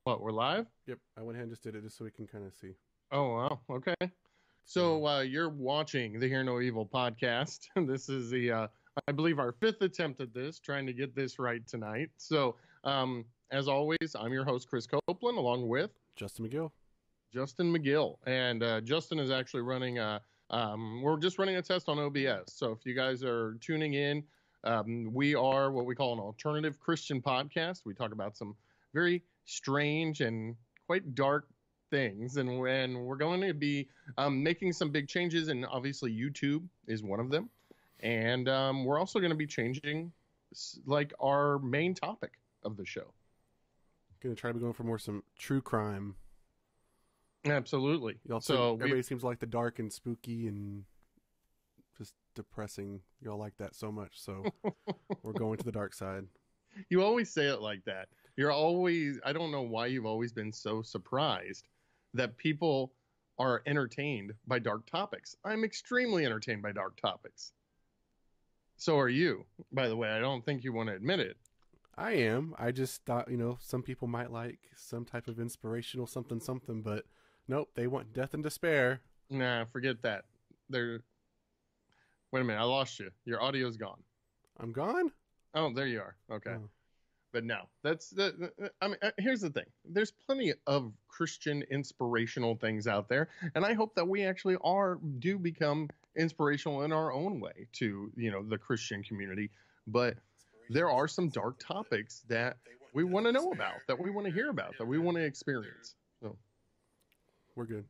What, we're live? Yep, I went ahead and just did it just so we can kind of see. Oh, wow. Okay. So, So you're watching the Hear No Evil podcast. This is I believe, our fifth attempt at this, trying to get this right tonight. So, as always, I'm your host, Chris Copeland, along with Justin McGill. Justin McGill. And Justin is actually running we're just running a test on OBS. So if you guys are tuning in, we are what we call an alternative Christian podcast. We talk about some very strange and quite dark things. And when we're going to be making some big changes, and obviously YouTube is one of them. And we're also going to be changing like our main topic of the show. Gonna try to be going for more some true crime. Absolutely. Y'all So everybody seems to like the dark and spooky and just depressing. Y'all like that so much, so we're going to the dark side. you always say it like that. You're always, I don't know why you've always been so surprised that people are entertained by dark topics. I'm extremely entertained by dark topics. So are you, by the way. I don't think you want to admit it. I am. I just thought, some people might like some type of inspirational something something, but nope, they want death and despair. Nah, forget that. There. Wait a minute, I lost you. Your audio's gone. I'm gone? Oh, there you are. Okay. Oh. But no, that's I mean, here's the thing. There's plenty of Christian inspirational things out there, and I hope that we actually do become inspirational in our own way to, the Christian community. But there are some dark topics that we want to know about, that we want to hear about, that we want to experience. So, We're good.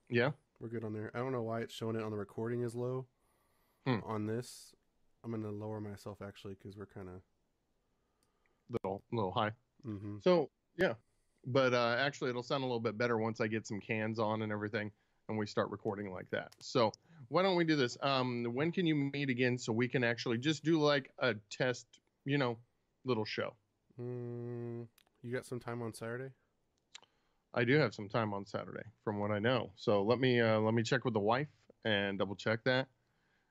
yeah. We're good on there. I don't know why it's showing it on the recording is low. Hmm. On this, I'm going to lower myself actually because we're kind of. Little high. Mm-hmm. So, yeah. But actually, it'll sound a little bit better once I get some cans on and everything, and we start recording like that. So, why don't we do this? When can you meet again so we can actually just do like a test, little show? You got some time on Saturday? I do have some time on Saturday, from what I know. So let me check with the wife and double check that,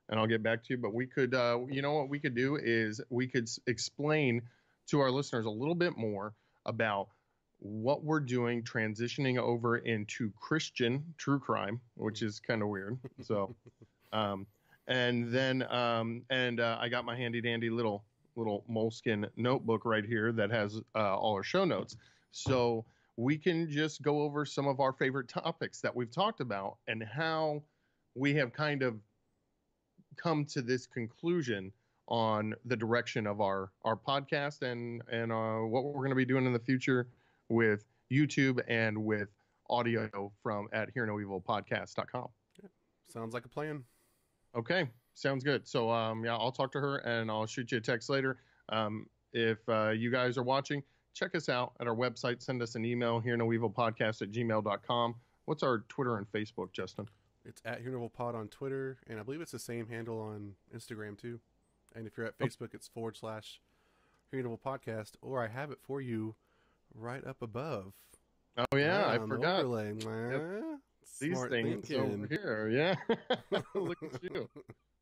and I'll get back to you. But we could, what we could do is we could explain to our listeners a little bit more about what we're doing, transitioning over into Christian true crime, which is kind of weird. So, um, and then I got my handy dandy little moleskin notebook right here that has all our show notes. So we can just go over some of our favorite topics that we've talked about and how we have kind of come to this conclusion on the direction of our podcast and what we're going to be doing in the future with YouTube and with audio from at hearnoevilpodcast.com. Yeah. Sounds like a plan. Okay, sounds good. So yeah, I'll talk to her and I'll shoot you a text later. If you guys are watching, check us out at our website. Send us an email, hearnoevilpodcast@gmail.com. What's our Twitter and Facebook, Justin? It's at Pod on Twitter, and I believe it's the same handle on Instagram too. And if you're at Facebook, it's /Hearnoeval Podcast, or I have it for you right up above. Oh yeah, I on the forgot. overlay. Yep. These Smart things thinking. over here, yeah. Look at you.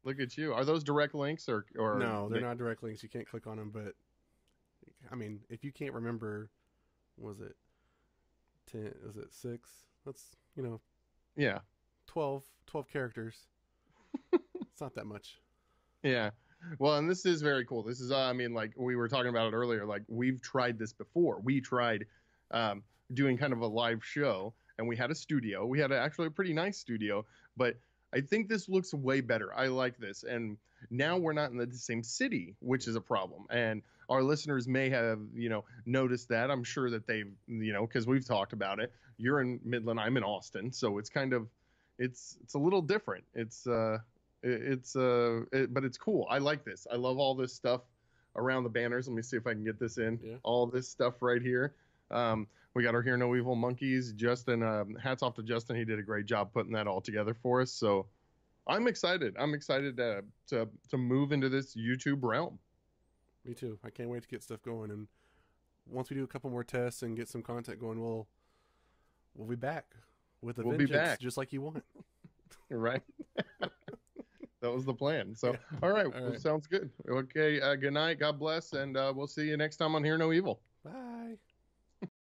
Look at you. Are those direct links or No, they're not direct links. You can't click on them, but I mean, if you can't remember, was it 10? Was it 6? That's, Yeah. 12 characters. It's not that much. Yeah. Well, and this is very cool. This is, I mean, like we were talking about it earlier, like we've tried this before. We tried doing kind of a live show, and we had a studio. We had actually a pretty nice studio, but I think this looks way better. I like this. And now we're not in the same city, which is a problem. And our listeners may have, noticed that. I'm sure that they've, because we've talked about it. You're in Midland, I'm in Austin. So it's kind of, it's a little different. But it's cool. I like this. I love all this stuff around the banners. Let me see if I can get this in. Yeah. All this stuff right here. We got our Hear No Evil monkeys. Justin, hats off to Justin. He did a great job putting that all together for us. So I'm excited. I'm excited to move into this YouTube realm. Me too. I can't wait to get stuff going. And once we do a couple more tests and get some content going, we'll be back with a We'll vengeance, be back. just like you want. Right. That was the plan. So, Yeah. all right. All Well, right. sounds good. Okay. Good night. God bless. And we'll see you next time on Hear No Evil.